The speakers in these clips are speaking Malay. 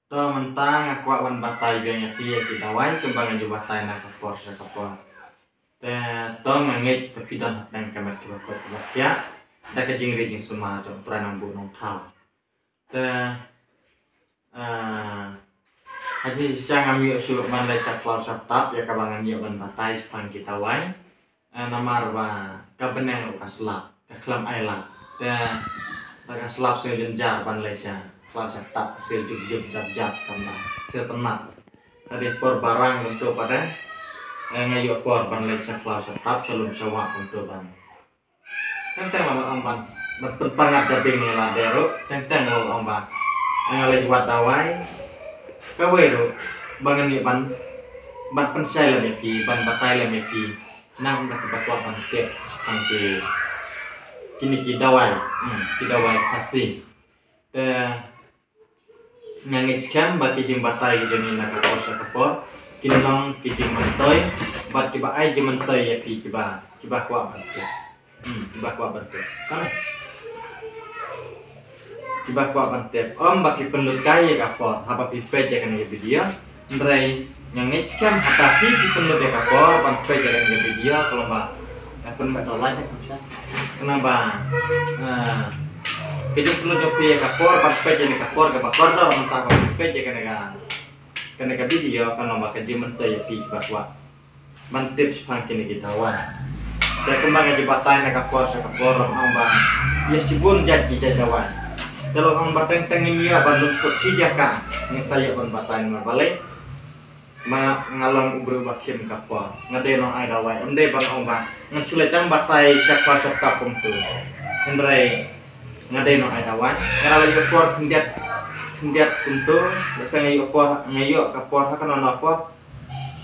To mentang aku wan batai biangnya pia kita wai kembangan ju batai nak kapor sa kapor. Te to ngangit kepidan dan kamar kibakot ya. Da ka jing rijing suma to pranang bu nong thau. Te haji siang ami su man lai cak lau saptap ya kabangan ya ban batai sepang kita wai. Namar ba ka beneng ka slap ka klam aila. Te ka slap se jenjar ban lai cha. Kelas tak hasil juk jap kambang hasil tenat tadi por barang untuk pada ngayo por ban lesa kelas tak selum sawak untuk ban tentang lama amban berpangat jabing la dero tentang lo amba ngalai wat dawai kawe ro bangan ni ban pensai la mepi ban batai la mepi nang dak batwa ban ke sampai kini ki dawai kasih ngangit skam baki jing batai jeng nak kapor sa kapor kinong kijing mentoy bat kiba ai jeng mentoy ya pi kiba kwa bantu kiba kwa bantu kan kiba kwa bantu om baki penlut kai kapor haba pi pe jangan ya video ndrai ngangit skam hata pi penlut ya kapor ban pe jangan ya video kalau ba pun ba dolai kenapa Kejut perlu jopi kapor, pas pej ni kapor, kapor dah orang tak kapor pej kena video kan lomba kerja mentoy pi bakwa. Mantip sepang kini kita wan. Dia kembang aja batai nak kapor lomba. Ya sibun jadi jajawan. Kalau orang batang tengin ya bandung kursi jaka. Yang saya pun batai balik. Ngalong ubru bakim kapor. Ngade no ai dawai. Ende bang lomba. Ngan batai syakwa kapung tu. Hendrai ngade no ai dawan kalau lagi opor hendiat untuk biasa ngayo kapor hakan ono apa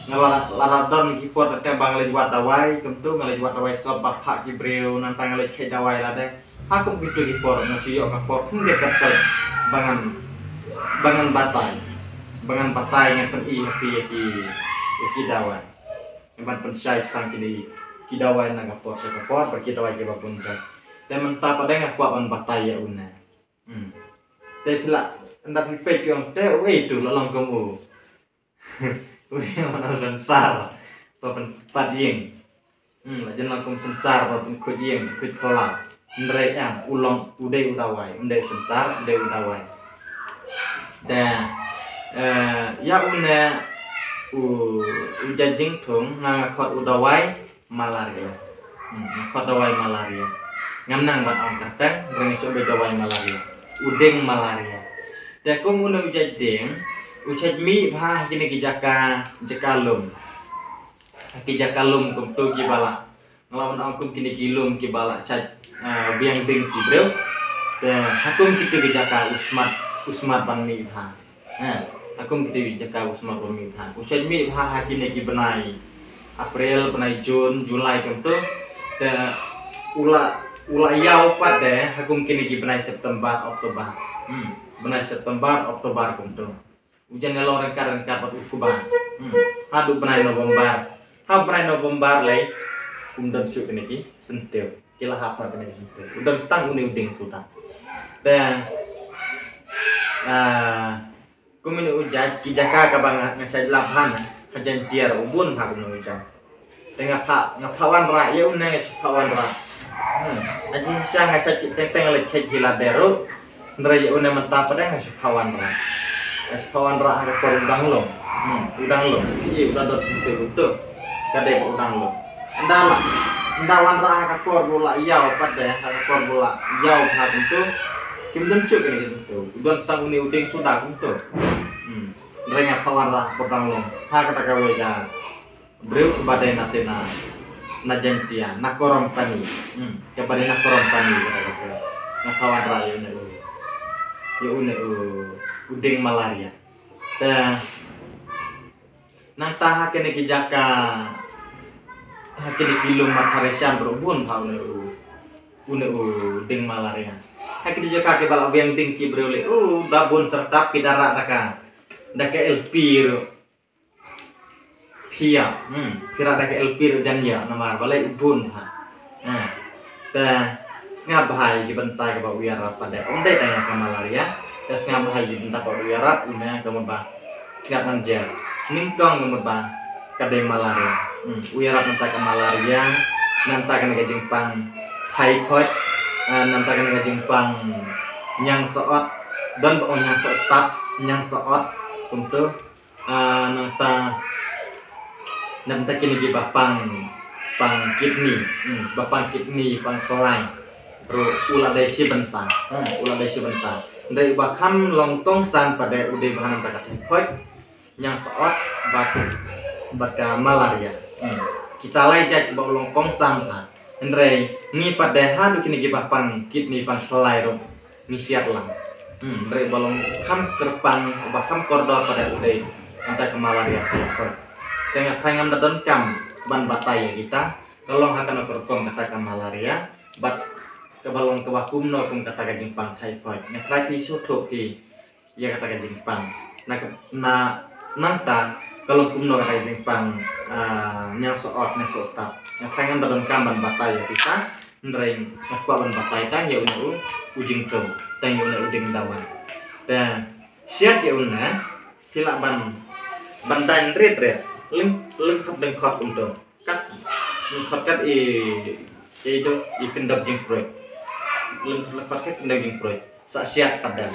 ngalaradon kipor tete bang lagi wat dawai kentu ngalai wat dawai sob bapak kibreu nantang ngalai kai dawai lade aku gitu kipor ngasiyo kapor hendiat kapsel bangan batai ngapen i ki dawai empan pensai sang kini ki dawai na kapor sa kapor pergi dawai ke babunjan dan mentah pada ngak kuat on batai ya una. Tapi pula hendak pipet yang teh, itu lolong kamu. Mana sensar, papan pading. Lajan langkum sensar, papan kujing, kuj kolak. Ndrei yang ulong udai udawai, udai sensar, udai udawai. Dan ya una ujajing tung ngakot udawai malaria. Ngakot udawai malaria. Ngamnang bat ang katang rengi coba dawai malaria udeng malaria dan kung una ujading ujad mi bah kini jakalum kum tu kibala ngelawan angkum kini kilum kibala caj biang ding kibreu dan hakum kita jaka usmat ban mi bah hakum kita jaka usmat ban mi bah ujad mi bah kini kibenai April benai Jun Julai kum tu dan ula yau pada hakum kini benai September Oktober benai September Oktober kumtu hujan nelo rengkar pat ukuban hadu benai November benai November lay kumdan su kini sentil kila hapa kini sentil udah setang uni uding suta dan kumini ujat kijaka kabang ngasaj labhan hajan tiar ubun hakum ujat dengan ngapawan ra ya una ngapawan ra aji siang ngasih tenteng lagi gila dero, ndrai una mentah pada ngasih kawan ra agak kurang udang lo, iya udang dor sentuh itu, kadai udang lo, ndawan ra agak kur bola yau pada agak kur bola yau hak itu, kimden cuk ini sentuh, udang setang uni uding sudah itu, ndrai ngapawan ra udang lo, hak kata kawe ya, beriu badai natina. Najantia nakorom pani kepada nakorom pani nakawan raya une udeng malaria dan nanta hakene kijaka hakene kilum matharesan berubun haune une udeng malaria hakene jaka ke balak biang ding kibrole dabun sertap kidara daka elpir Pia, kira ada ke elpir jan ya, nama balai ubun ha. Dan ngabahai di bentai ke bawah pada onde tanya ke malaria tes ngam haji entah kau uyarap una kamu bah ngap nanjar ningkong kamu bah kadai malaria uyarap entah ke malaria nanta kan ke jengpang typhoid nanta kan ke jengpang nyang soot dan nyang soot stap nyang soot untuk nanta kini di bapang kidney bapang kidney pang kelai ro ulah desi bentar dari bakam longkong san pada udah bahan pada typhoid yang soot baka malaria kita lajak bawa longkong san dari ni pada hadu kini di bapang kidney pang kelai ro ni siat lang dari balong kam kerpang bakam koridor pada udah entah ke malaria typhoid dengan hangam dan kam ban batai kita kalau akan kerpang katakan malaria bat kebalong kewakum no kum katakan jengpang typhoid nah terakhir suatu ki ya katakan jengpang nanta kalau kum no katakan jengpang nyang soot stap nah hangam dan kam ban batai kita ndreng ban batai tang ya unu ujing tu tang ya unu uding dawan dan siat ya una tilak ban dan red lengkap dengan khot untuk kat itu kendap jeng proyek lengkap kat kendap jeng proyek sak siap pada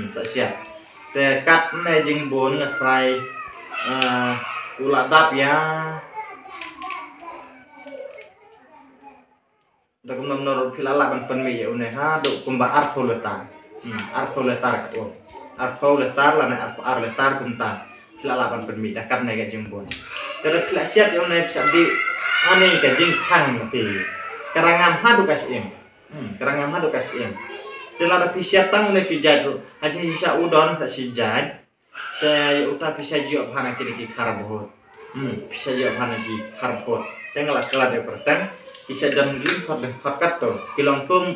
sak siap te kat ne jeng bon ngetrai ulah dap ya dak menurut pilala ban penmi ya une ha do kumba arpoletar arpoletar lana arletar kumta lalapan permi dakat naik jengpon. Terus kelasiat yang naik bisa di aneh ke jengkang tapi kerangam hadu kasih kerangam hadu kasih telah ada pisiat tang naik sujud aja bisa udon sa sujud saya uta bisa jawab hana kiri karbot bisa jawab hana kiri karbot saya ngelak kelat ya pertang bisa jam gini kot kat to kilongkum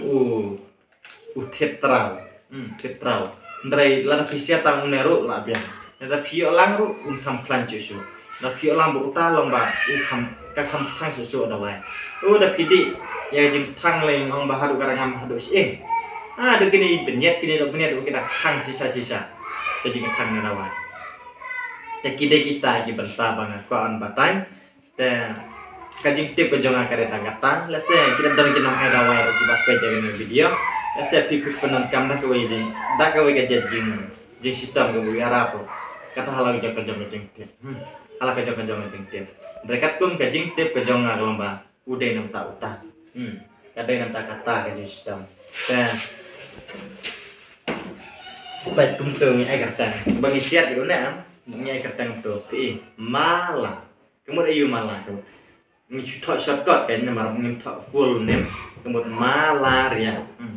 tetrau dari lada pisiat tang uneru lah biang ada pio lang ru kam klan cusu da pio lang bu ta long ba kam ka kam thang susu da wai da pidi ya jing thang leng ong ba hadu karangam hadu sieng da kini benyet kini kita thang sisa ke jing thang na wai te kide kita ki banta bangat ko an batai te ka jing tip ko jonga kare tangata la se kita don kita ai da wai ki ba pe jeng video la se pikuk penon kam da ko wai jing da ka wai ga jing sistem ke bu arapo kata halal kejong kejeng tip halal kejong kejeng tip dekat kum kejeng tip kejong ngalomba udah nam tak utah kadai nam tak kata kejeng sistem dan baik kum tu ai kata bagi siat itu nak ngai kata tu pi malah kemudian ayu malah tu ni shortcut kan nama ngim tak full name kemudian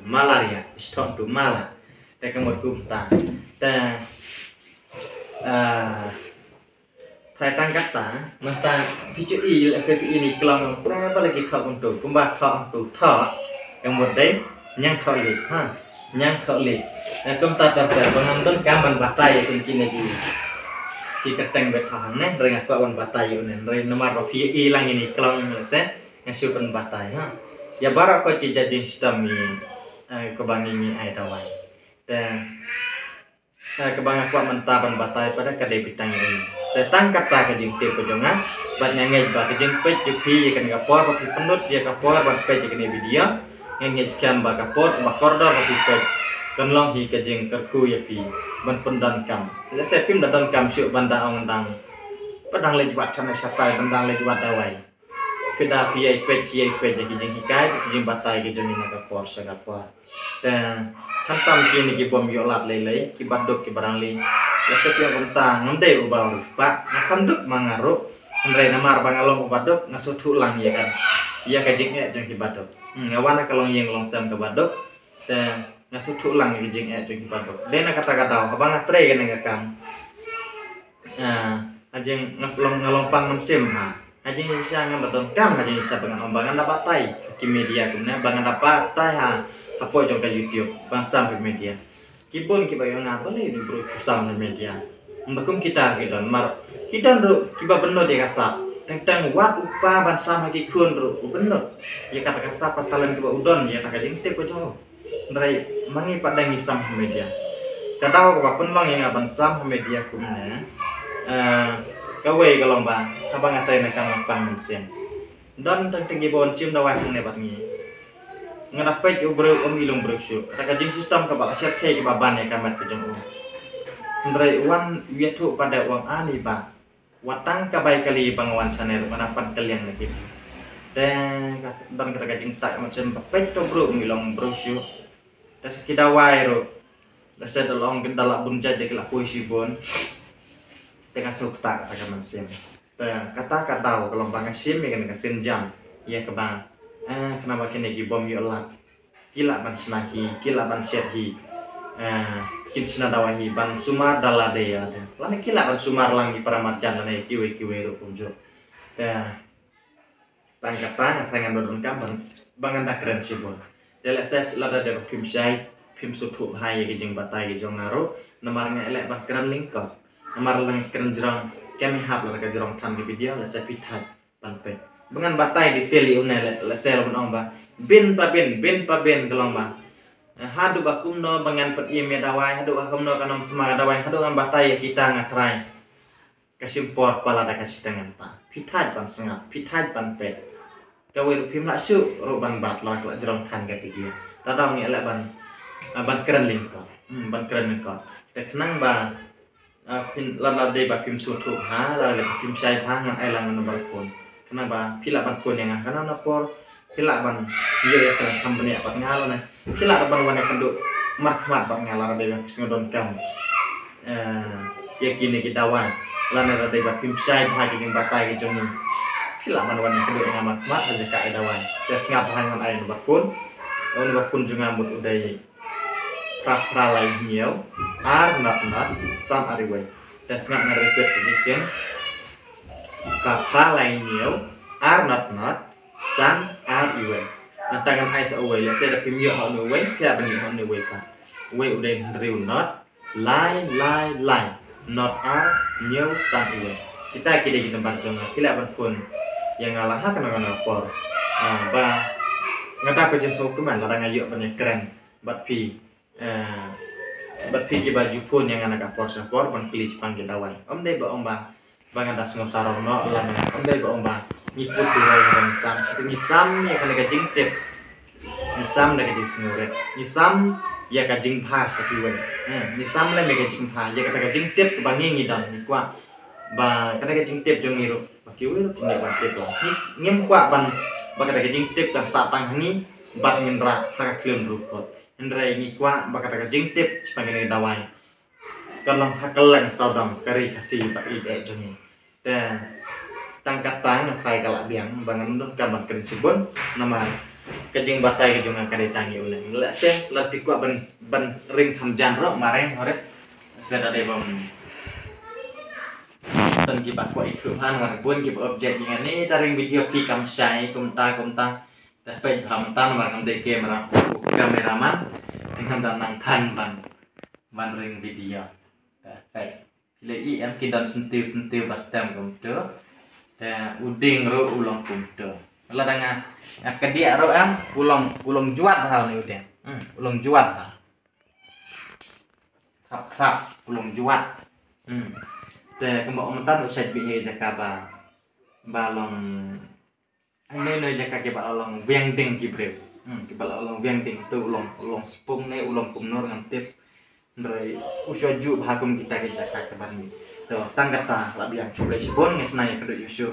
malaria stop tu malah dan kemudian kum ta dan thay tăng kata mata picu i la se ini kelong berapa lagi thọ untuk kumba thọ tu thọ yang một đấy nyang thọ li nyang thọ li kum ta ta bangam don kaman batai kun kini ki keteng bet thọ ne rengat ko wan batai unen re nomor pi i lang ini kelong se ngasu pen batai ya barak ko ki jajing sistem ni ko bangi ni ai tawai dan kebangan kuat mentaban batai pada kadai bitang ini. Datang kata kejeng tip kejongan, banyak ngai ba kejeng pej jupi ikan kapor, bapi penut dia kapor, ban pej ikan video, ngai scam ba kapor, ba kordor bapi pej, kenlong hi kejeng kerku ya pi, ban pendan kam. Lese pim dan kam syuk banda ong dang, padang lagi buat sana siapa, bandang lagi buat dawai. Kedah pi pej jadi kejeng hikai, kejeng batai kejeng ini kapor sagapor. Dan hantam kini ki bom yolat lele ki baduk ki barangli ya setiap bentang ngendai ubah rupa ngakam duk mangaru ngendai namar bangalong ubaduk ngasut ulang ya kan iya kajingnya jeng ki baduk ngawana kalau yang longsam ke baduk dan ngasut ulang ki jengnya jeng ki baduk dena kata-kata abang atre kan ngakam ajeng ngalongpang mensim ajeng isa ngabadon kam ajeng isa bangan dapatai ki media kuna bangan dapatai apa jong ke YouTube bangsa media kibon kibayo ngapa le di bro susah media mbakum kita mar kita ro kiba beno dia kasap tentang wat upa bangsa maki kun ro beno ya kata kasap patalan kiba udon ya tak jeng tip ko jo ndrai mangi padang isam media Kadang ko pun long yang aban sam media kumna. Kawai kalau ba abang ngatain nakang pang siang. Dan tinggi bon cim dawai ne bat ni. Ngadapai ubro ilung brusyu. Kata jing sistem ka ba siap ke baban ya kamat ke jong. Ndrai wan wietu pada uang ani ba. Watang kabai kali bangwan channel manapan kalian lagi. Dan kata jing tak macam bapai to bro ilung brusyu. Tas kita wairo. Saya dalam kendala bunja jadi lah puisi bon. Tengah sukta kata mansim. Kata kalau bangang sim kan kasin jam. Ya kebang. Kenapa kini gibom yolat. Kila ban senahi, kila ban serhi. Kin sina dawahi ban sumar dalade ya. Lani kila ban sumar langi para marjan lani kiwe ro kunjo. Tangkatan tangan dodon kaban bangan tak keren sih bon. Delek saya lada dari pim syai. Pim sutu hai ke jeng batai ke jong ngaro namarnya elek ban keren lingkot namar lang keren jerong kami hap la ke jerong tan di video la sa pitai panpe dengan batai di teli unel la sel bon omba bin pa bin kelomba hadu bakum no bangan pet ime dawai hadu bakum no kanom semara dawai hadu ngam batai kita ngatrai kasimpor pala da kasih tangan pa pitai pan sengap pitai panpe kawir film la su ro ban bat la jerong tan ke video tadang ni elek ban keren lingkot, ban keren lingkot. Kenang ba, lala de ba pim sutu ha, lala de pim syai ha ngan ailang nomor pun. Kenang ba, pila ban pun yang akan napor, pila ban dia ya kena company apa ngalo nas, pila ban wana kenduk markmat ban ngalara de singodon kam. Ya kini kita wan, lala de ba pim syai ha kijing batai kijong ni. Pila ban wana kenduk yang markmat aja ka edawan. Tes ngapahan ngan ai nomor pun juga ngambut udai. Pralai nhiều not san ariway that's not a repeat suggestion pralai nhiều not san ariway nah tangan hai sa away let's say the pimyo on the way kaya bani on the way pa way uday drill not lie not nhiều san ariway kita kira kita baca kila pun yang ngalah kena ngapor ba ngata pa jeso kuman ladang ayo banyak keren bat pi berpikir baju pun yang anak apor ban kili panggil dawan deh ba bangan das ngosaro no lam deh ba ngikut tuai ban sam nisam ya kan gajing tip nisam da gajing snuret nisam ya gajing pa sapiwe nisam le gajing pa ya kata gajing tip bangi ngidon ni kwa ba kata gajing tip jong ngiro pakiwe ro kini ban tip lo ngem kwa ban kata gajing tip dan satang ni ban ngendra tak klem rupot Hendrai ni kwa bakata jing tip sepanggil dawai kalau hakalang saudam kari kasih pak ide joni dan tangkatan kai kalak biang bangan dong kaban keren sibon nama kejing batai kejung akan ditangi ulang lek teh lebih kuat ban ring hamjan ro mareng ore sudah ada bom dan kibat kuat itu han wan pun kibat objek ini dari video pi kam sai kumta tapi hamtan marang deke marang kameraman dengan tanang tan ban ring video baik bila em kidan sentiu pas tem komputer dan uding ro ulang komputer kalau dengan kedia ro em ulang juat hal ni udeng ulang juat krap ulang juat te kembang mentan usai bihe jakaba balong ini jaka ke balong viang ding kibreu ke balong viang ding tu ulang sepung ne ulang kumnor ngantip dari usah ju hakum kita ke jaka ke bani to tanggata labiang coba sibon ngesnaya kedo yusu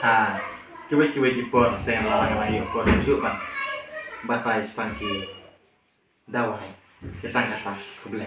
ha kiwe kipor sen larang lagi por yusu pan batai spangki dawai kita tanggata kuble